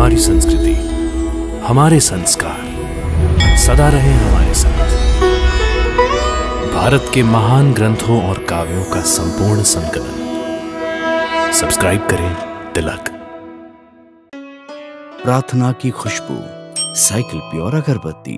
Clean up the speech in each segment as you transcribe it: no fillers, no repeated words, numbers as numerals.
हमारी संस्कृति, हमारे संस्कार सदा रहे हमारे साथ। भारत के महान ग्रंथों और काव्यों का संपूर्ण संकलन। सब्सक्राइब करें तिलक। प्रार्थना की खुशबू, साइकिल प्योर अगरबत्ती।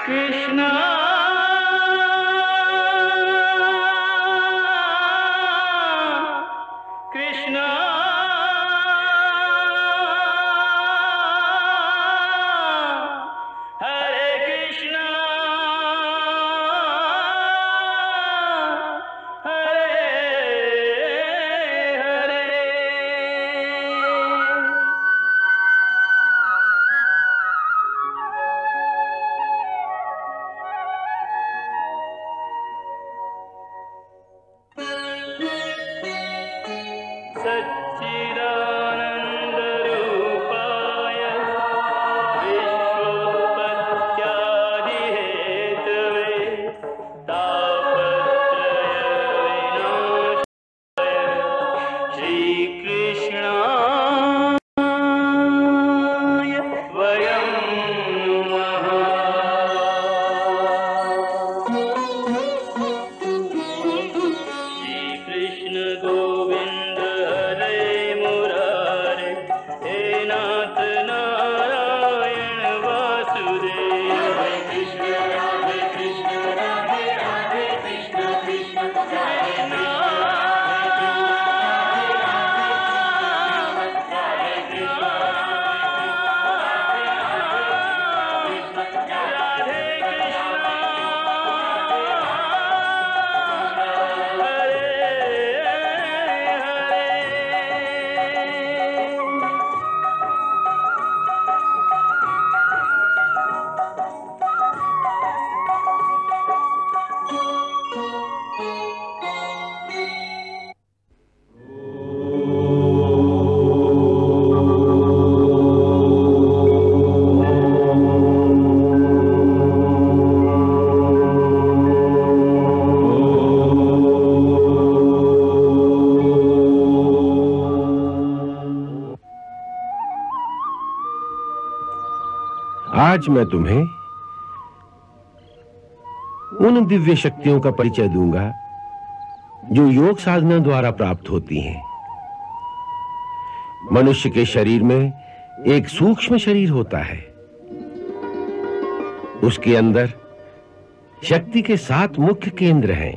कृष्णा कृष्णा हरे कृष्णा हरे हरे। सच्चिदानंद रूपाय विश्वोत्पत्त्यादि हेतवे तापत्रय विनाशाय श्री कृष्णाय वयं नमः। श्री कृष्ण गोविंद हरे मुरारे, हे नाथ नारायण वासुदेव। हरे कृष्ण राधे कृष्ण राधे राधे कृष्ण कृष्ण हरे आज मैं तुम्हें उन दिव्य शक्तियों का परिचय दूंगा जो योग साधना द्वारा प्राप्त होती हैं। मनुष्य के शरीर में एक सूक्ष्म शरीर होता है। उसके अंदर शक्ति के 7 मुख्य केंद्र हैं।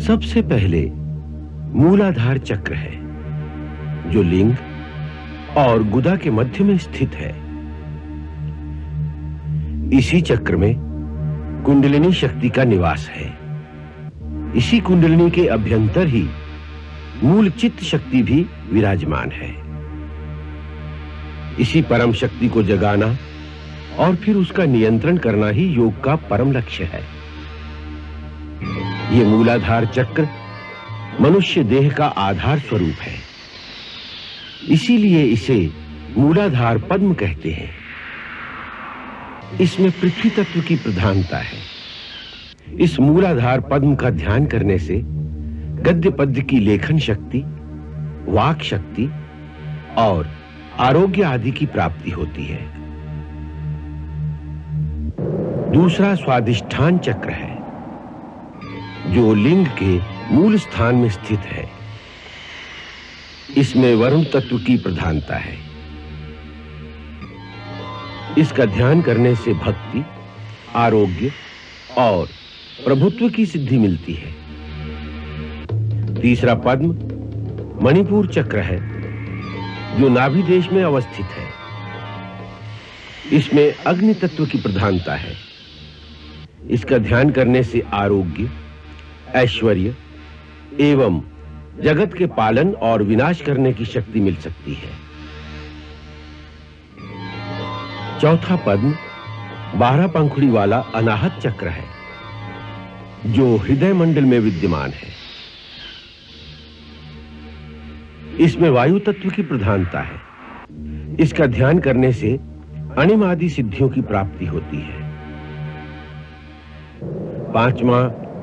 सबसे पहले मूलाधार चक्र है जो लिंग और गुदा के मध्य में स्थित है। इसी चक्र में कुंडलिनी शक्ति का निवास है। इसी कुंडलिनी के अभ्यंतर ही मूल चित्त शक्ति भी विराजमान है। इसी परम शक्ति को जगाना और फिर उसका नियंत्रण करना ही योग का परम लक्ष्य है। ये मूलाधार चक्र मनुष्य देह का आधार स्वरूप है। इसीलिए इसे मूलाधार पद्म कहते हैं। इसमें पृथ्वी तत्व की प्रधानता है। इस मूलाधार पद्म का ध्यान करने से गद्य पद्य की लेखन शक्ति, वाक शक्ति और आरोग्य आदि की प्राप्ति होती है। दूसरा स्वादिष्ठान चक्र है जो लिंग के मूल स्थान में स्थित है। इसमें वरुण तत्व की प्रधानता है। इसका ध्यान करने से भक्ति, आरोग्य और प्रभुत्व की सिद्धि मिलती है। तीसरा पद्म मणिपुर चक्र है जो नाभि देश में अवस्थित है। इसमें अग्नि तत्व की प्रधानता है। इसका ध्यान करने से आरोग्य, ऐश्वर्य एवं जगत के पालन और विनाश करने की शक्ति मिल सकती है। चौथा पद्म 12 पंखुड़ी वाला अनाहत चक्र है, जो हृदय मंडल में विद्यमान है। इसमें वायु तत्व की प्रधानता है। इसका ध्यान करने से अणिमादि सिद्धियों की प्राप्ति होती है। पांचवा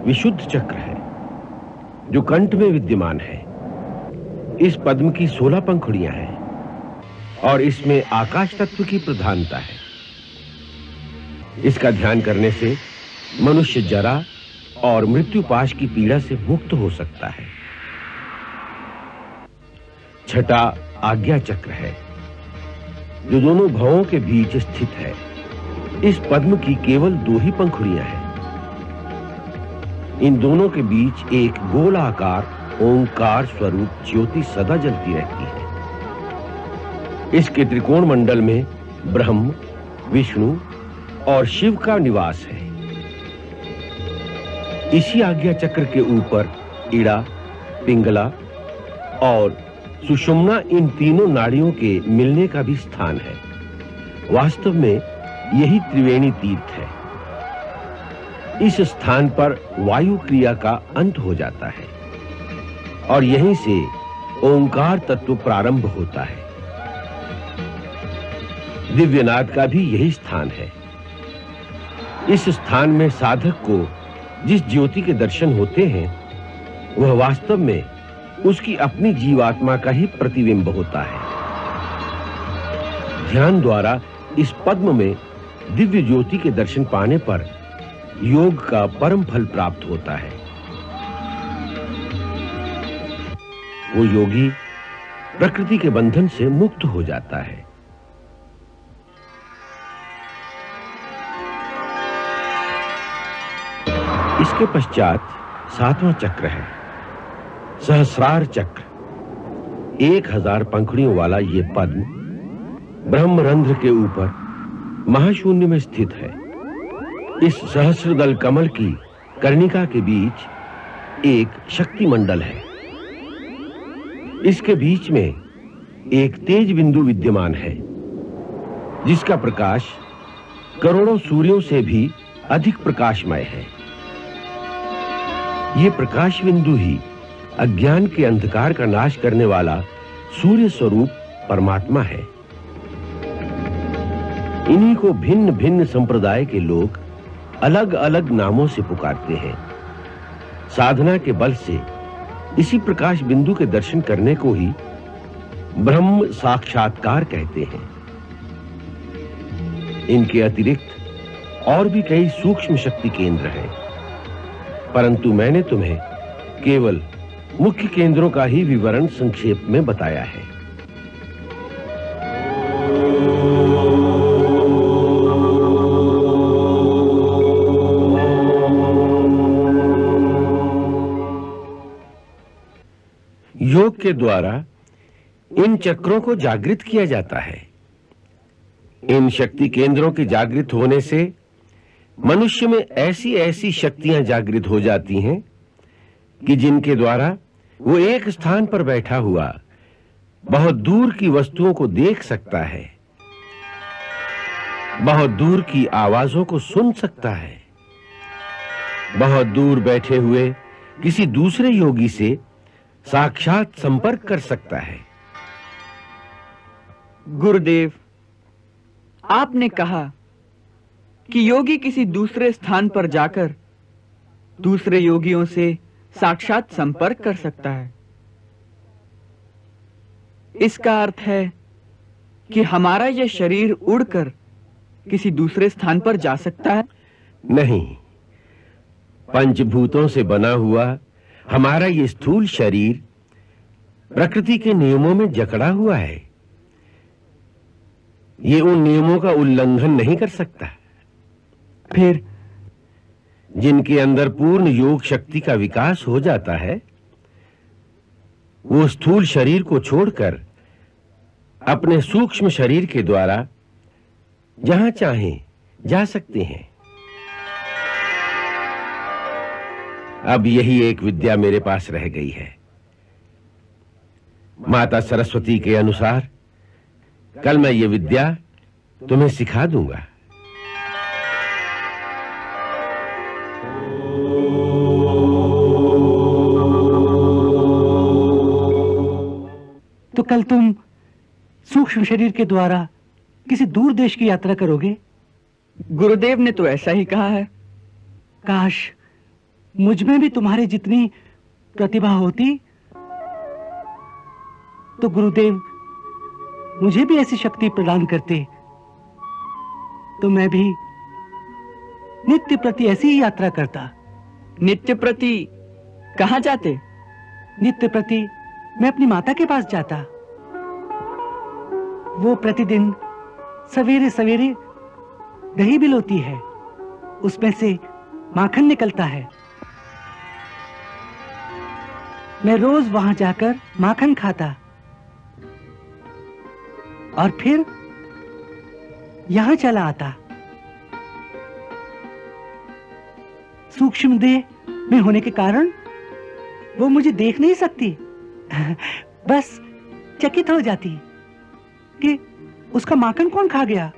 विशुद्ध चक्र है, जो कंठ में विद्यमान है। इस पद्म की 16 पंखुड़ियां हैं और इसमें आकाश तत्व की प्रधानता है। इसका ध्यान करने से मनुष्य जरा और मृत्युपाश की पीड़ा से मुक्त हो सकता है। छठा आज्ञा चक्र है, जो दोनों भवों के बीच स्थित है। इस पद्म की केवल 2 ही पंखुड़ियां हैं। इन दोनों के बीच एक गोलाकार ओंकार स्वरूप ज्योति सदा जलती रहती है। इसके त्रिकोण मंडल में ब्रह्म, विष्णु और शिव का निवास है। इसी आज्ञा चक्र के ऊपर इड़ा, पिंगला और सुषुम्ना इन तीनों नाड़ियों के मिलने का भी स्थान है। वास्तव में यही त्रिवेणी तीर्थ है। इस स्थान पर वायु क्रिया का अंत हो जाता है और यहीं से ओंकार तत्व प्रारंभ होता है। दिव्यनाद का भी यही स्थान है। इस स्थान में साधक को जिस ज्योति के दर्शन होते हैं, वह वास्तव में उसकी अपनी जीवात्मा का ही प्रतिबिंब होता है। ध्यान द्वारा इस पद्म में दिव्य ज्योति के दर्शन पाने पर योग का परम फल प्राप्त होता है। वो योगी प्रकृति के बंधन से मुक्त हो जाता है। इसके पश्चात 7वां चक्र है, सहस्रार चक्र। 1000 पंखुड़ियों वाला ये पद्म ब्रह्मरंध्र के ऊपर महाशून्य में स्थित है। इस सहस्रदल कमल की कर्णिका के बीच एक शक्ति मंडल है। इसके बीच में एक तेज बिंदु विद्यमान है, जिसका प्रकाश करोड़ों सूर्यों से भी अधिक प्रकाशमय है। ये प्रकाश बिंदु ही अज्ञान के अंधकार का नाश करने वाला सूर्य स्वरूप परमात्मा है। इन्हीं को भिन्न भिन्न संप्रदाय के लोग अलग अलग नामों से पुकारते हैं। साधना के बल से इसी प्रकाश बिंदु के दर्शन करने को ही ब्रह्म साक्षात्कार कहते हैं। इनके अतिरिक्त और भी कई सूक्ष्म शक्ति केंद्र हैं, परंतु मैंने तुम्हें केवल मुख्य केंद्रों का ही विवरण संक्षेप में बताया है। योग के द्वारा इन चक्रों को जागृत किया जाता है। इन शक्ति केंद्रों के जागृत होने से मनुष्य में ऐसी ऐसी शक्तियां जागृत हो जाती हैं कि जिनके द्वारा वो एक स्थान पर बैठा हुआ बहुत दूर की वस्तुओं को देख सकता है, बहुत दूर की आवाजों को सुन सकता है, बहुत दूर बैठे हुए किसी दूसरे योगी से साक्षात संपर्क कर सकता है। गुरुदेव, आपने कहा कि योगी किसी दूसरे स्थान पर जाकर दूसरे योगियों से साक्षात संपर्क कर सकता है। इसका अर्थ है कि हमारा यह शरीर उड़कर किसी दूसरे स्थान पर जा सकता है? नहीं, पंचभूतों से बना हुआ हमारा ये स्थूल शरीर प्रकृति के नियमों में जकड़ा हुआ है। ये उन नियमों का उल्लंघन नहीं कर सकता। फिर जिनके अंदर पूर्ण योग शक्ति का विकास हो जाता है, वो स्थूल शरीर को छोड़कर अपने सूक्ष्म शरीर के द्वारा जहां चाहें जा सकते हैं। अब यही एक विद्या मेरे पास रह गई है। माता सरस्वती के अनुसार कल मैं ये विद्या तुम्हें सिखा दूंगा। तो कल तुम सूक्ष्म शरीर के द्वारा किसी दूर देश की यात्रा करोगे? गुरुदेव ने तो ऐसा ही कहा है। काश मुझ में भी तुम्हारी जितनी प्रतिभा होती तो गुरुदेव मुझे भी ऐसी शक्ति प्रदान करते, तो मैं भी नित्य प्रति ऐसी ही यात्रा करता। नित्य प्रति कहाँ जाते? नित्य प्रति मैं अपनी माता के पास जाता। वो प्रतिदिन सवेरे सवेरे दही बिलोती है, उसमें से माखन निकलता है। मैं रोज वहां जाकर माखन खाता और फिर यहां चला आता। सूक्ष्म देह में होने के कारण वो मुझे देख नहीं सकती, बस चकित हो जाती कि उसका माखन कौन खा गया।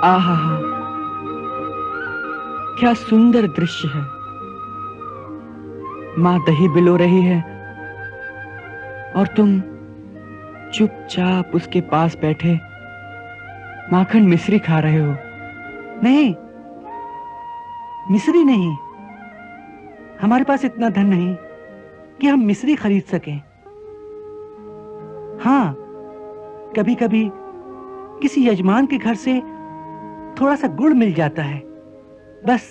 आहा, क्या सुंदर दृश्य है। माँ दही बिलो रही है और तुम चुपचाप उसके पास बैठे माखन मिश्री खा रहे हो। नहीं, मिश्री नहीं, हमारे पास इतना धन नहीं कि हम मिश्री खरीद सकें। हाँ, कभी कभी किसी यजमान के घर से थोड़ा सा गुड़ मिल जाता है, बस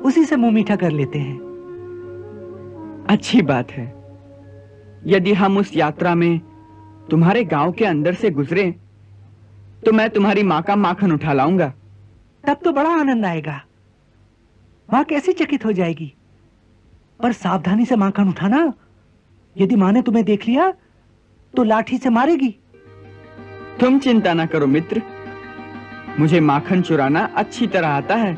उसी से मुंह मीठा कर लेते हैं। अच्छी बात है। यदि हम उस यात्रा में तुम्हारे गांव के अंदर से गुजरे तो मैं तुम्हारी माँ का माखन उठा लाऊंगा। तब तो बड़ा आनंद आएगा। माँ कैसी चकित हो जाएगी। पर सावधानी से माखन उठाना, यदि माँ ने तुम्हें देख लिया तो लाठी से मारेगी। तुम चिंता ना करो मित्र, मुझे माखन चुराना अच्छी तरह आता है।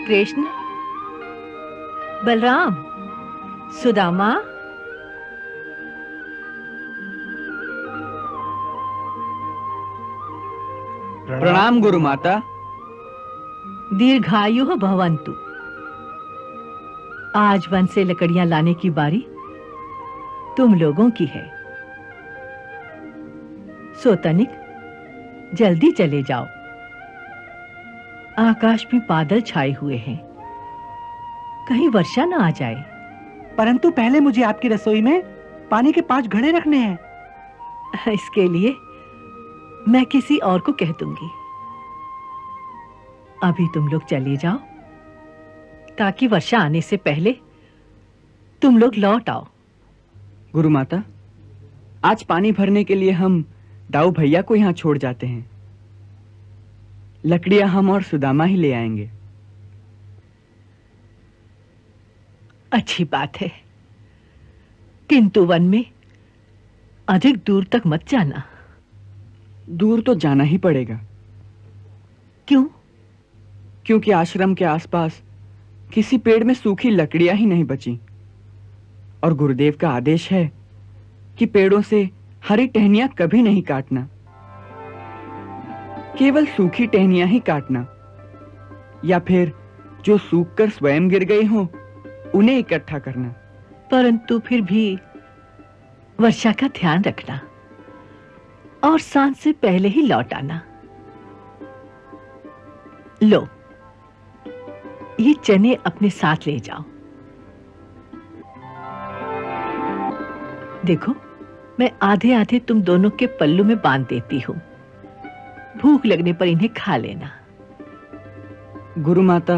कृष्ण, बलराम, सुदामा, प्रणाम गुरु माता। दीर्घायु भवन्तु। आज वन से लकड़ियां लाने की बारी तुम लोगों की है। सोतनिक, जल्दी चले जाओ। आकाश में बादल छाए हुए हैं, कहीं वर्षा ना आ जाए। परंतु पहले मुझे आपकी रसोई में पानी के 5 घड़े रखने हैं। इसके लिए मैं किसी और को कह दूंगी। अभी तुम लोग चले जाओ ताकि वर्षा आने से पहले तुम लोग लौट आओ। गुरु माता, आज पानी भरने के लिए हम दाऊ भैया को यहाँ छोड़ जाते हैं। लकड़ियां हम और सुदामा ही ले आएंगे। अच्छी बात है, किंतु वन में अधिक दूर तक मत जाना। दूर तो जाना ही पड़ेगा। क्यों? क्योंकि आश्रम के आसपास किसी पेड़ में सूखी लकड़ियां ही नहीं बची और गुरुदेव का आदेश है कि पेड़ों से हरी टहनियां कभी नहीं काटना, केवल सूखी टहनियां ही काटना, या फिर जो सूखकर स्वयं गिर गई हो उन्हें इकट्ठा करना। परंतु फिर भी वर्षा का ध्यान रखना और सांझ से पहले ही लौट आना। लो, ये चने अपने साथ ले जाओ। देखो, मैं आधे आधे तुम दोनों के पल्लू में बांध देती हूं। भूख लगने पर इन्हें खा लेना। गुरु माता,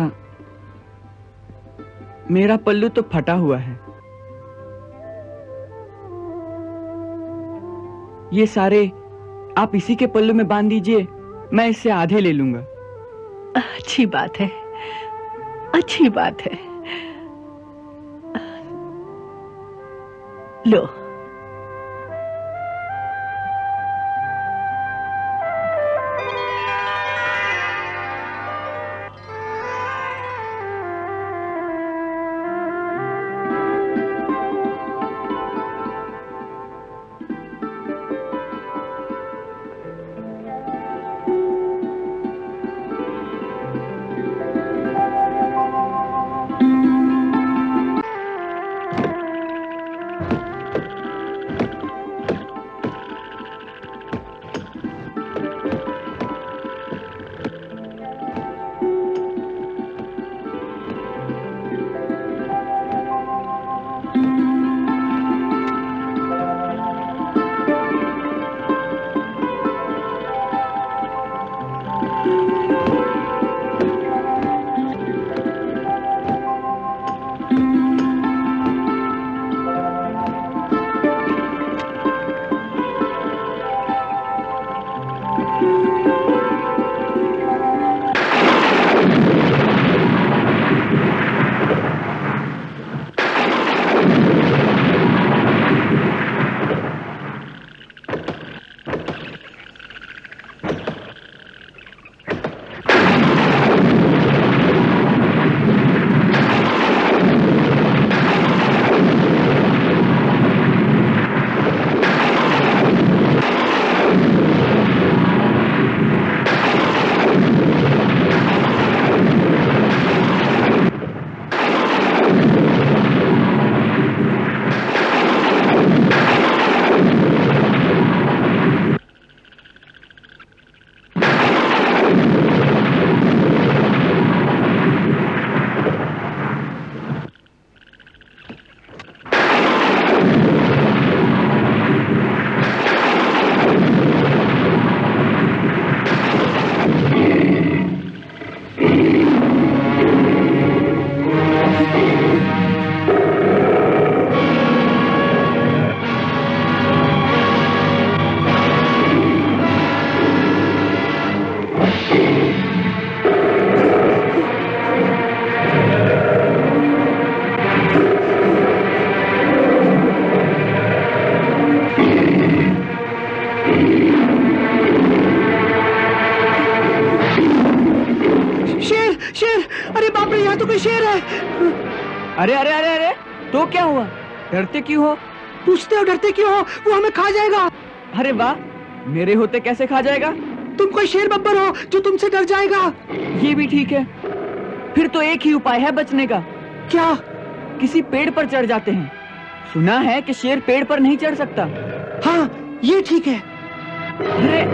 मेरा पल्लू तो फटा हुआ है। ये सारे आप इसी के पल्लू में बांध दीजिए, मैं इससे आधे ले लूंगा। अच्छी बात है, अच्छी बात है। लो। अरे अरे अरे अरे, तो क्या हुआ? डरते क्यों हो? पूछते हो डरते क्यों हो? वो हमें खा जाएगा। अरे वाह, मेरे होते कैसे खा जाएगा? तुम कोई शेर बब्बर हो जो तुमसे डर जाएगा। ये भी ठीक है। फिर तो एक ही उपाय है बचने का। क्या? किसी पेड़ पर चढ़ जाते हैं। सुना है कि शेर पेड़ पर नहीं चढ़ सकता। हाँ, ये ठीक है। अरे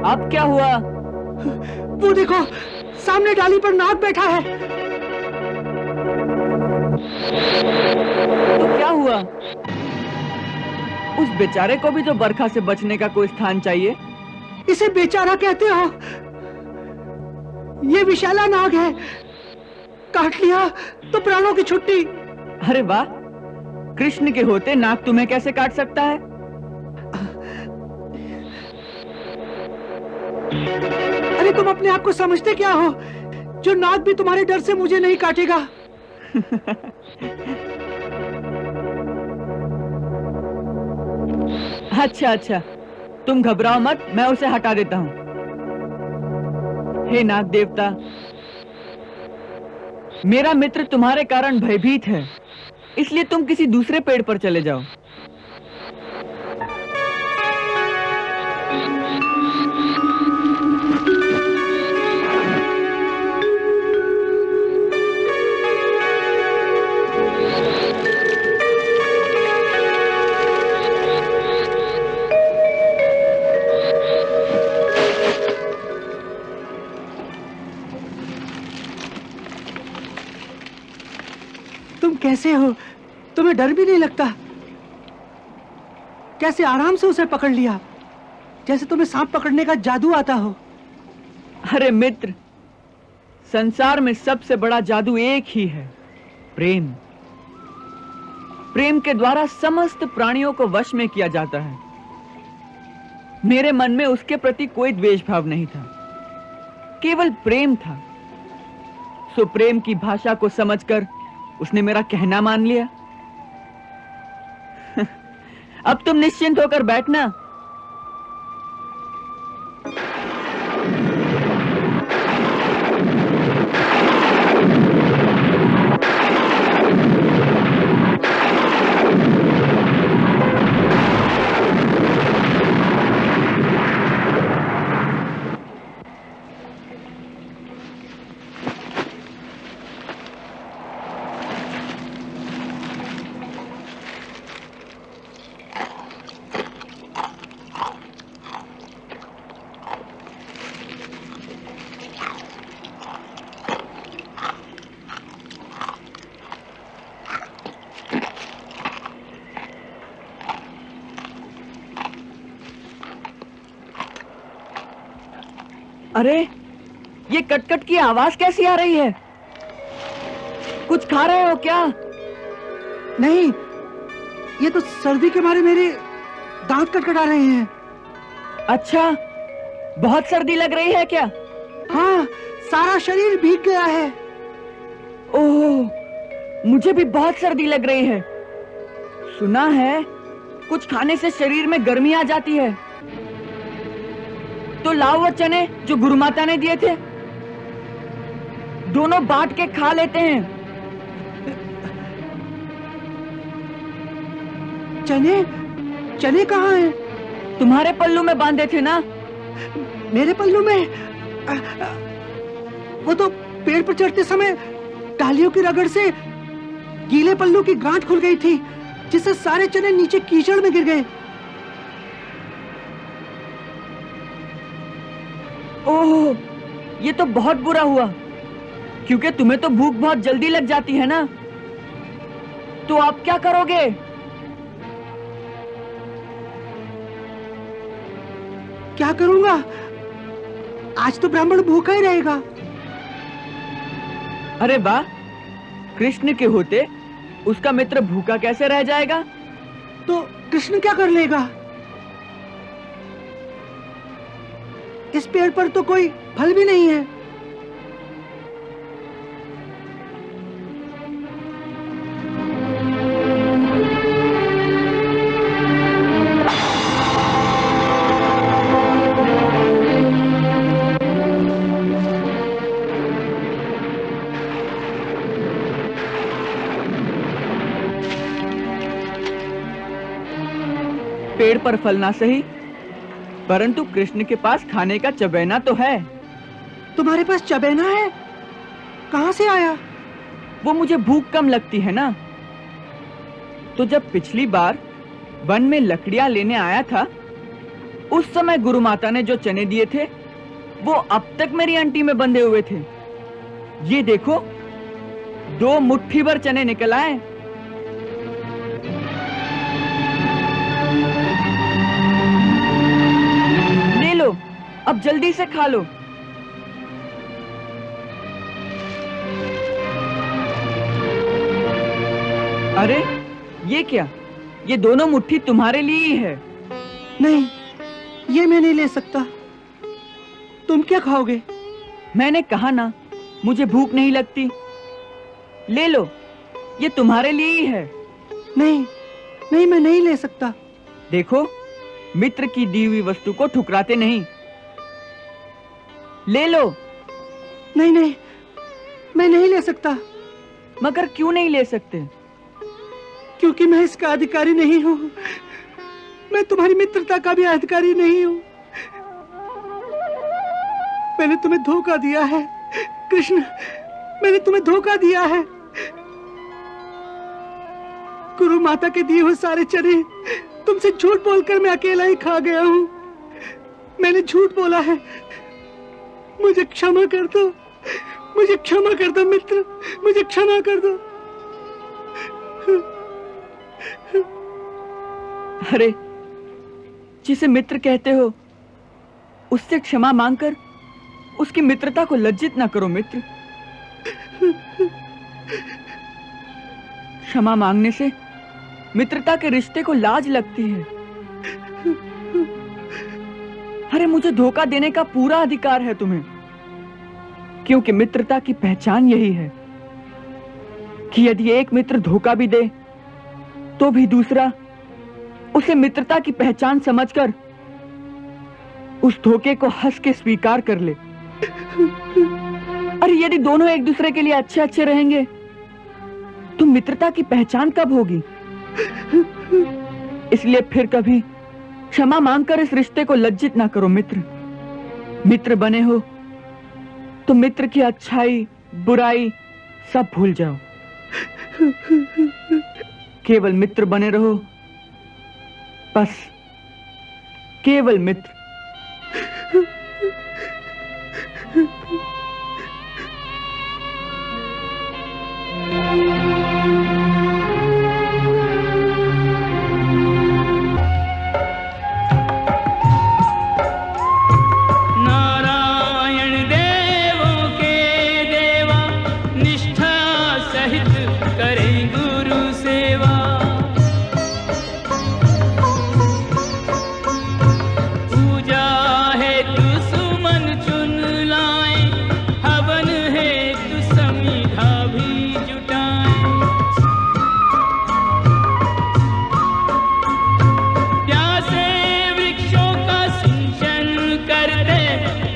अब क्या हुआ? वो देखो, सामने डाली पर नाग बैठा है। तो क्या हुआ? उस बेचारे को भी तो बरखा से बचने का कोई स्थान चाहिए। इसे बेचारा कहते हो? ये विशाला नाग है। काट लिया तो प्राणों की छुट्टी। अरे वाह, कृष्ण के होते नाग तुम्हें कैसे काट सकता है? अरे तुम अपने आप को समझते क्या हो? जो नाग भी तुम्हारे डर से मुझे नहीं काटेगा। अच्छा अच्छा, तुम घबराओ मत, मैं उसे हटा देता हूं। हे नाग देवता, मेरा मित्र तुम्हारे कारण भयभीत है, इसलिए तुम किसी दूसरे पेड़ पर चले जाओ। तुम कैसे हो? तुम्हें डर भी नहीं लगता? कैसे आराम से उसे पकड़ लिया, जैसे तुम्हें सांप पकड़ने का जादू आता हो। अरे मित्र, संसार में सबसे बड़ा जादू एक ही है, प्रेम। प्रेम के द्वारा समस्त प्राणियों को वश में किया जाता है। मेरे मन में उसके प्रति कोई द्वेष भाव नहीं था, केवल प्रेम था। सो प्रेम की भाषा को समझकर उसने मेरा कहना मान लिया। अब तुम निश्चिंत होकर बैठना। अरे, ये कटकट की आवाज कैसी आ रही है? कुछ खा रहे हो क्या? नहीं, ये तो सर्दी के मारे मेरे दांत कटकटा रहे हैं। अच्छा, बहुत सर्दी लग रही है क्या? हाँ, सारा शरीर भीग गया है। ओह, मुझे भी बहुत सर्दी लग रही है। सुना है कुछ खाने से शरीर में गर्मी आ जाती है। तो लाओ वो चने जो गुरु माता ने दिए थे, दोनों बांट के खा लेते हैं। चने? चने कहाँ हैं? तुम्हारे पल्लू में बांधे थे ना? मेरे पल्लू में? वो तो पेड़ पर चढ़ते समय डालियों की रगड़ से गीले पल्लू की गांठ खुल गई थी, जिससे सारे चने नीचे कीचड़ में गिर गए। ओह, ये तो बहुत बुरा हुआ, क्योंकि तुम्हें तो भूख बहुत जल्दी लग जाती है ना। तो आप क्या करोगे? क्या करूंगा? आज तो ब्राह्मण भूखा ही रहेगा। अरे वाह, कृष्ण के होते उसका मित्र भूखा कैसे रह जाएगा? तो कृष्ण क्या कर लेगा? इस पेड़ पर तो कोई फल भी नहीं है। पेड़ पर फल ना सही, परंतु कृष्ण के पास खाने का चबैना तो है। तुम्हारे पास चबैना है? कहां से आया? वो मुझे भूख कम लगती है ना, तो जब पिछली बार वन में लकड़ियां लेने आया था, उस समय गुरु माता ने जो चने दिए थे वो अब तक मेरी अंटी में बंधे हुए थे। ये देखो, 2 मुट्ठी भर चने निकल आए। ले लो, अब जल्दी से खा लो। अरे ये क्या? ये दोनों मुट्ठी तुम्हारे लिए ही है। नहीं, ये मैं नहीं ले सकता। तुम क्या खाओगे? मैंने कहा ना, मुझे भूख नहीं लगती। ले लो, ये तुम्हारे लिए ही है। नहीं, नहीं, मैं नहीं ले सकता। देखो, मित्र की दी हुई वस्तु को ठुकराते नहीं। ले लो। नहीं नहीं, मैं नहीं ले सकता। मगर क्यों नहीं ले सकते? क्योंकि मैं इसका अधिकारी नहीं हूँ। मैं तुम्हारी मित्रता का भी अधिकारी नहीं हूँ। मैंने तुम्हें धोखा दिया है कृष्ण, मैंने तुम्हें धोखा दिया है। गुरु माता के दिए हुए सारे चने तुमसे झूठ बोलकर मैं अकेला ही खा गया हूँ। मैंने झूठ बोला है, मुझे क्षमा कर दो, मुझे क्षमा कर दो मित्र, मुझे क्षमा कर दो। अरे, जिसे मित्र कहते हो उससे क्षमा मांगकर उसकी मित्रता को लज्जित ना करो मित्र। क्षमा मांगने से मित्रता के रिश्ते को लाज लगती है। अरे, मुझे धोखा देने का पूरा अधिकार है तुम्हें, क्योंकि मित्रता की पहचान यही है कि यदि एक मित्र धोखा भी दे तो भी दूसरा उसे मित्रता की पहचान समझकर उस धोखे को हंस के स्वीकार कर ले। अरे, यदि दोनों एक दूसरे के लिए अच्छे अच्छे रहेंगे तो मित्रता की पहचान कब होगी? इसलिए फिर कभी क्षमा मांगकर इस रिश्ते को लज्जित ना करो मित्र। मित्र बने हो तो मित्र की अच्छाई बुराई सब भूल जाओ। केवल मित्र बने रहो, बस केवल मित्र। नारायण देवों के देवा, निष्ठा सहित करें गुरु सेवा। पूजा हेतु सुमन चुन लाए, हवन हेतु समीधा भी जुटाएं। प्यासे वृक्षों का सिंचन करते,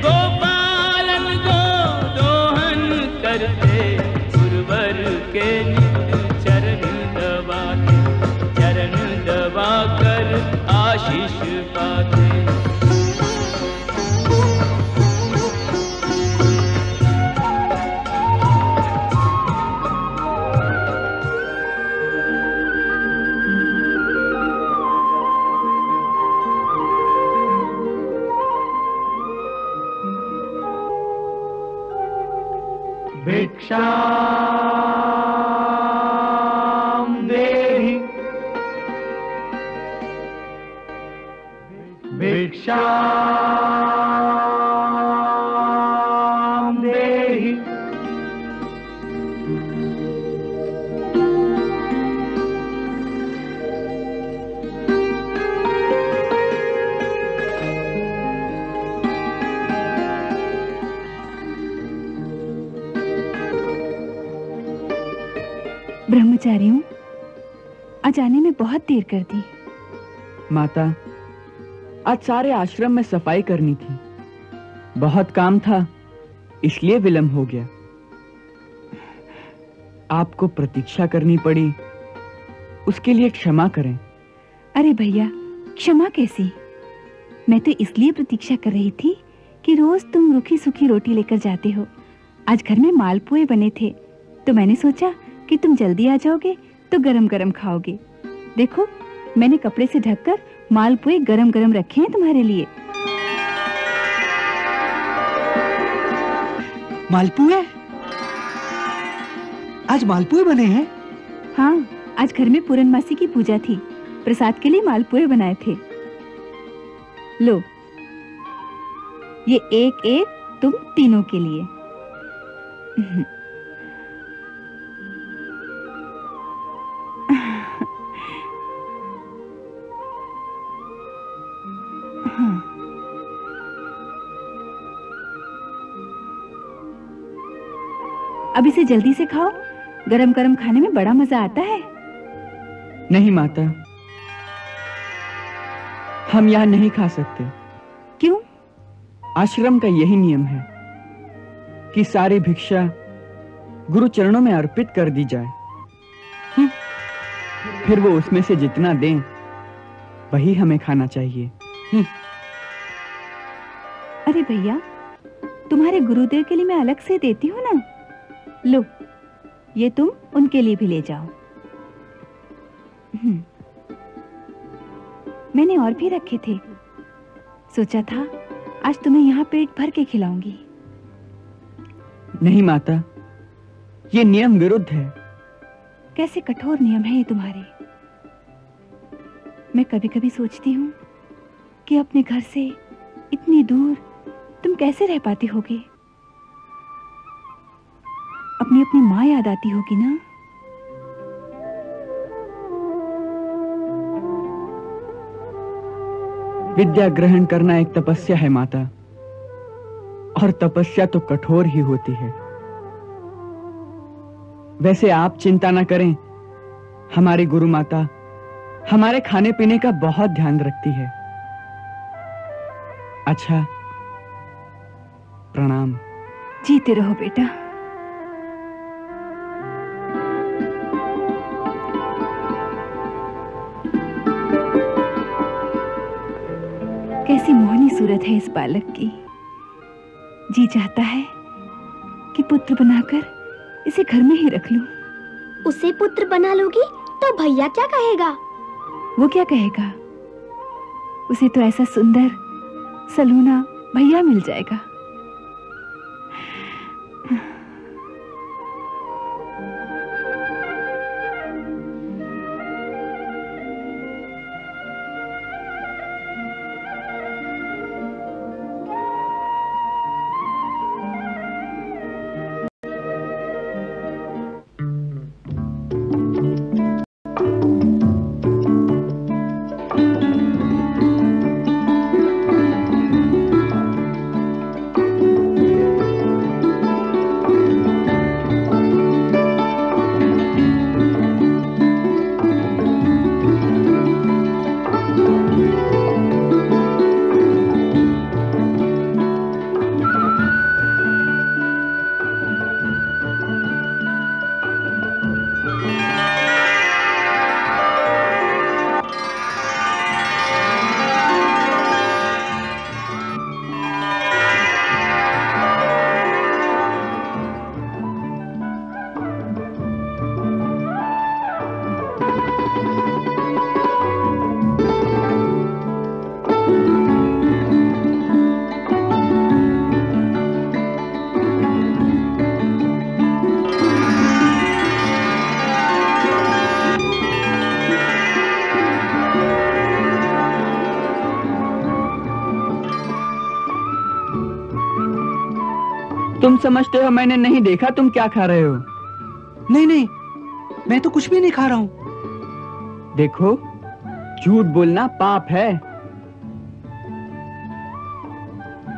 गोपालन गोदोहन करते, गुरुवर के नित्य चरण दबाकर आशीष पाते। भिक्षाम देहि, भिक्षाम देहि। ब्रह्मचारियों, आज आने में बहुत देर कर दी। माता, आज सारे आश्रम में सफाई करनी थी, बहुत काम था, इसलिए विलंब हो गया। आपको प्रतीक्षा करनी पड़ी, उसके लिए क्षमा करें। अरे भैया, क्षमा कैसी? मैं तो इसलिए प्रतीक्षा कर रही थी कि रोज तुम रूखी सूखी रोटी लेकर जाते हो। आज घर में मालपुए बने थे तो मैंने सोचा कि तुम जल्दी आ जाओगे तो गरम गरम खाओगे। देखो, मैंने कपड़े से ढककर मालपुए गरम गरम रखे हैं तुम्हारे लिए। मालपुए? आज मालपुए बने हैं? हाँ, आज घर में पूर्णमासी की पूजा थी, प्रसाद के लिए मालपुए बनाए थे। लो, ये एक एक तुम तीनों के लिए। अब इसे जल्दी से खाओ, गरम गरम खाने में बड़ा मजा आता है। नहीं माता, हम यहाँ नहीं खा सकते। क्यों? आश्रम का यही नियम है कि सारी भिक्षा गुरु चरणों में अर्पित कर दी जाए। फिर वो उसमें से जितना दें वही हमें खाना चाहिए। अरे भैया, तुम्हारे गुरुदेव के लिए मैं अलग से देती हूँ ना। लो, ये तुम उनके लिए भी ले जाओ। मैंने और भी रखे थे, सोचा था आज तुम्हें यहाँ पेट भर के खिलाऊंगी। नहीं माता, ये नियम विरुद्ध है। कैसे कठोर नियम है ये तुम्हारे। मैं कभी कभी सोचती हूँ कि अपने घर से इतनी दूर तुम कैसे रह पाती होगे। अपनी अपनी माँ याद आती होगी ना। विद्या ग्रहण करना एक तपस्या है माता, और तपस्या तो कठोर ही होती है। वैसे आप चिंता ना करें, हमारी गुरु माता हमारे खाने पीने का बहुत ध्यान रखती है। अच्छा, प्रणाम। जीते रहो बेटा। कैसी मोहनी सूरत है इस बालक की। जी चाहता है कि पुत्र बनाकर इसे घर में ही रख लूं। उसे पुत्र बना लोगी तो भैया क्या कहेगा? वो क्या कहेगा? उसे तो ऐसा सुंदर सलूना भैया मिल जाएगा। तुम समझते हो मैंने नहीं देखा तुम क्या खा रहे हो? नहीं नहीं, मैं तो कुछ भी नहीं खा रहा हूं। देखो, झूठ बोलना पाप है,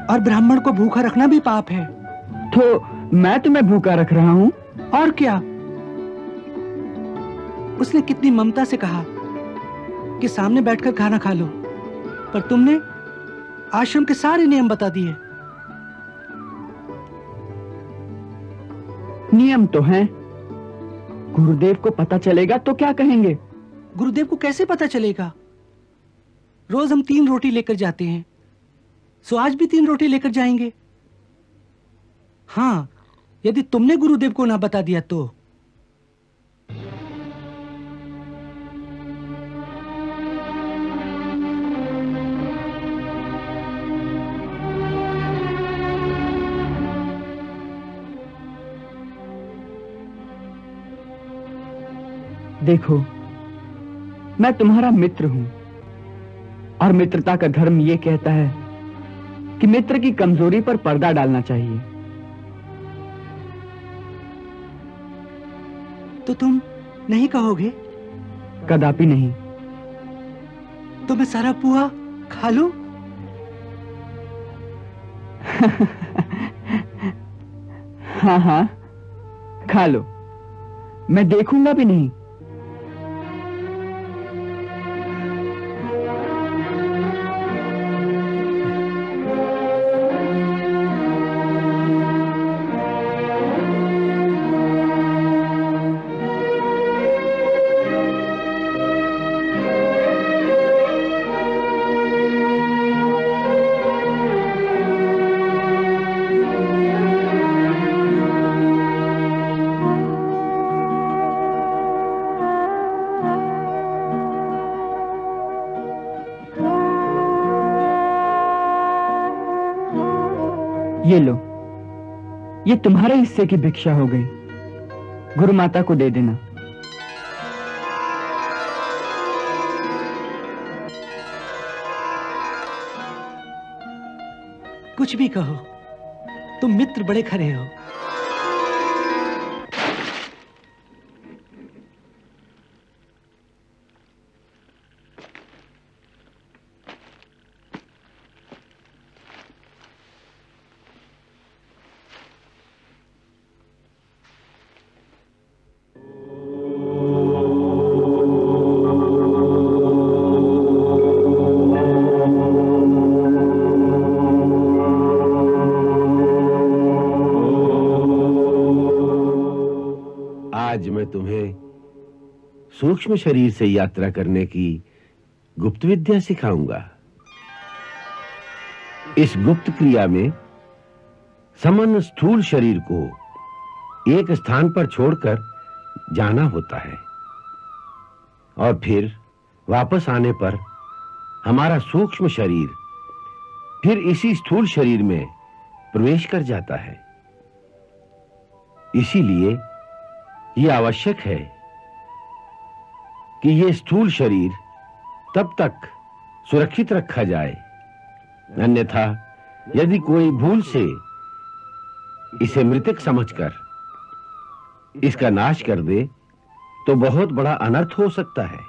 और ब्राह्मण को भूखा रखना भी पाप है। तो मैं तुम्हें भूखा रख रहा हूं। और क्या? उसने कितनी ममता से कहा कि सामने बैठकर खाना खा लो, पर तुमने आश्रम के सारे नियम बता दिए। नियम तो हैं, गुरुदेव को पता चलेगा तो क्या कहेंगे? गुरुदेव को कैसे पता चलेगा? रोज हम 3 रोटी लेकर जाते हैं, सो आज भी 3 रोटी लेकर जाएंगे। हाँ, यदि तुमने गुरुदेव को ना बता दिया तो। देखो, मैं तुम्हारा मित्र हूं, और मित्रता का धर्म यह कहता है कि मित्र की कमजोरी पर पर्दा डालना चाहिए। तो तुम नहीं कहोगे? कदापि नहीं। तो मैं सारा पुआ खा लूं? हाँ हाँ, खा लो, मैं देखूंगा भी नहीं। ये लो, ये तुम्हारे हिस्से की भिक्षा हो गई, गुरु माता को दे देना। कुछ भी कहो, तुम मित्र बड़े खरे हो। आज मैं तुम्हें सूक्ष्म शरीर से यात्रा करने की गुप्त विद्या सिखाऊंगा। इस गुप्त क्रिया में समन स्थूल शरीर को एक स्थान पर छोड़कर जाना होता है और फिर वापस आने पर हमारा सूक्ष्म शरीर फिर इसी स्थूल शरीर में प्रवेश कर जाता है। इसीलिए यह आवश्यक है कि यह स्थूल शरीर तब तक सुरक्षित रखा जाए, अन्यथा यदि कोई भूल से इसे मृतक समझकर इसका नाश कर दे तो बहुत बड़ा अनर्थ हो सकता है।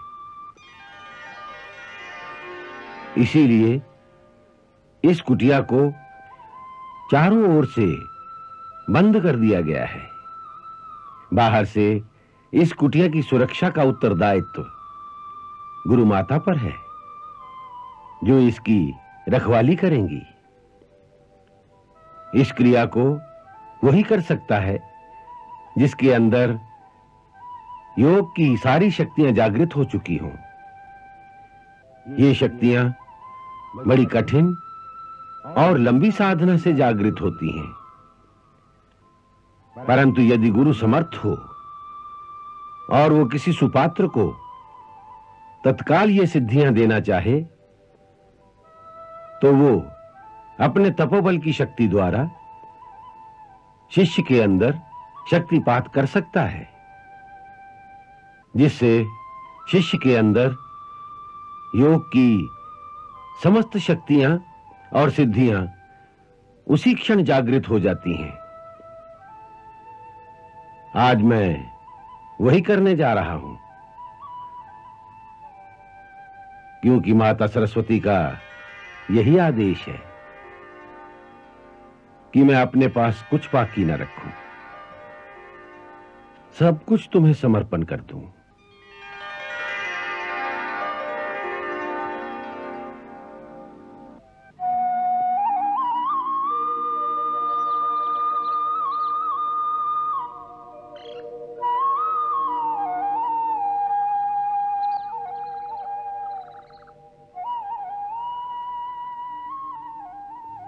इसीलिए इस कुटिया को चारों ओर से बंद कर दिया गया है। बाहर से इस कुटिया की सुरक्षा का उत्तरदायित्व गुरु माता पर है, जो इसकी रखवाली करेंगी। इस क्रिया को वही कर सकता है जिसके अंदर योग की सारी शक्तियां जागृत हो चुकी हों। ये शक्तियां बड़ी कठिन और लंबी साधना से जागृत होती हैं, परंतु यदि गुरु समर्थ हो और वो किसी सुपात्र को तत्काल ये सिद्धियां देना चाहे तो वो अपने तपोबल की शक्ति द्वारा शिष्य के अंदर शक्तिपात कर सकता है, जिससे शिष्य के अंदर योग की समस्त शक्तियां और सिद्धियां उसी क्षण जागृत हो जाती हैं। आज मैं वही करने जा रहा हूं, क्योंकि माता सरस्वती का यही आदेश है कि मैं अपने पास कुछ बाकी न रखूं, सब कुछ तुम्हें समर्पण कर दूं।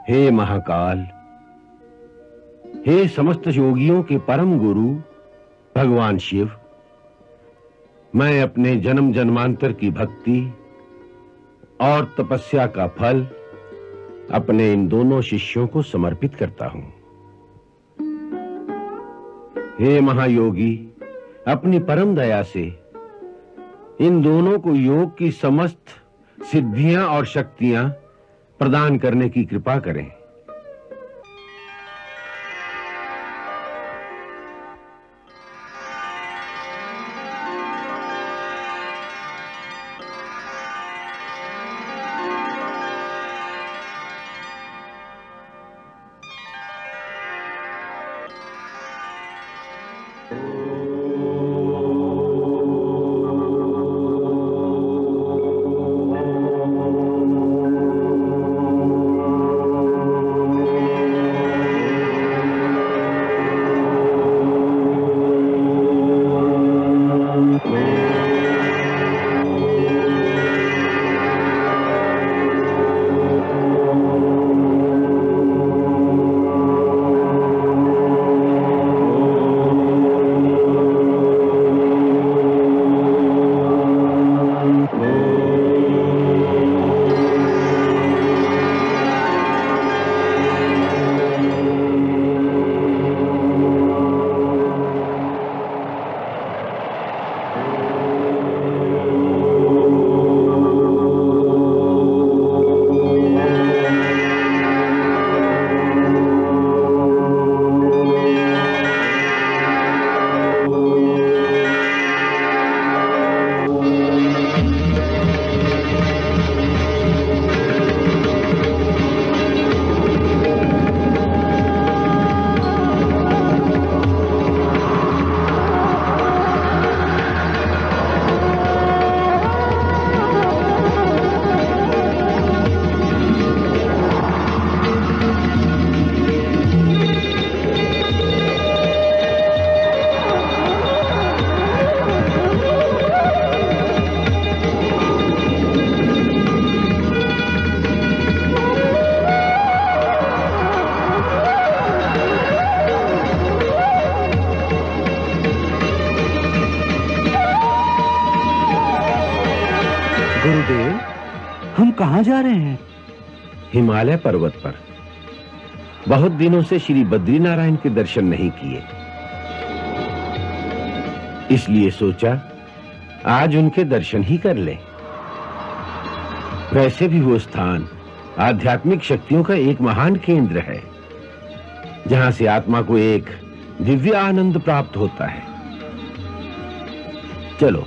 हे महाकाल, हे समस्त योगियों के परम गुरु भगवान शिव, मैं अपने जन्म जन्मांतर की भक्ति और तपस्या का फल अपने इन दोनों शिष्यों को समर्पित करता हूं। हे महायोगी, अपनी परम दया से इन दोनों को योग की समस्त सिद्धियां और शक्तियां प्रदान करने की कृपा करें। कहाँ जा रहे हैं? हिमालय पर्वत पर। बहुत दिनों से श्री बद्रीनारायण के दर्शन नहीं किए, इसलिए सोचा आज उनके दर्शन ही कर लें। वैसे भी वो स्थान आध्यात्मिक शक्तियों का एक महान केंद्र है, जहां से आत्मा को एक दिव्य आनंद प्राप्त होता है। चलो।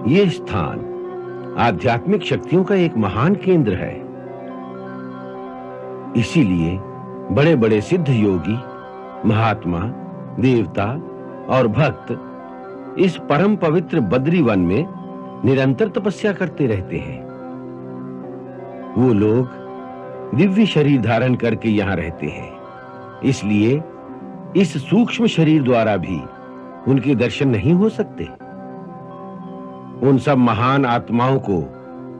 ये स्थान आध्यात्मिक शक्तियों का एक महान केंद्र है। इसीलिए बड़े बड़े सिद्ध योगी, महात्मा, देवता और भक्त इस परम पवित्र बद्री वन में निरंतर तपस्या करते रहते हैं। वो लोग दिव्य शरीर धारण करके यहां रहते हैं, इसलिए इस सूक्ष्म शरीर द्वारा भी उनके दर्शन नहीं हो सकते। उन सब महान आत्माओं को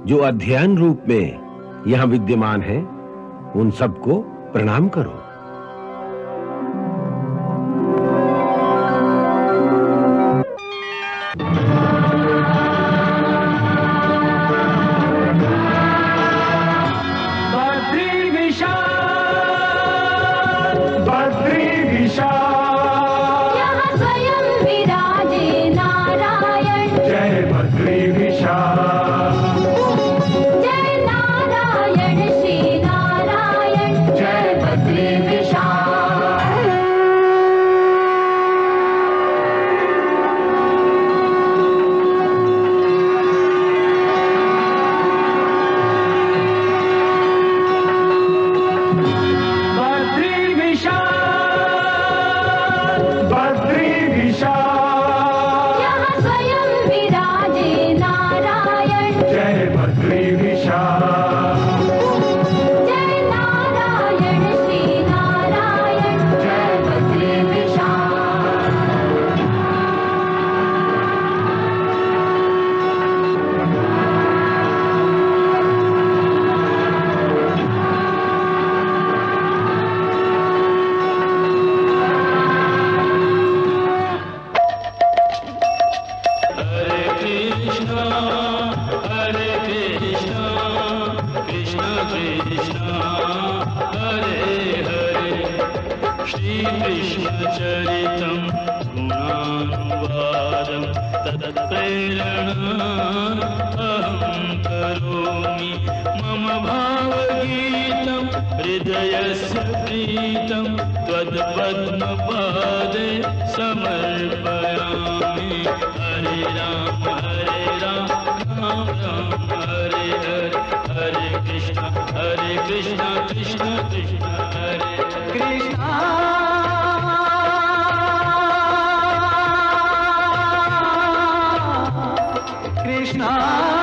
जो अध्ययन रूप में यहां विद्यमान हैं, उन सबको प्रणाम करो। कृष्णा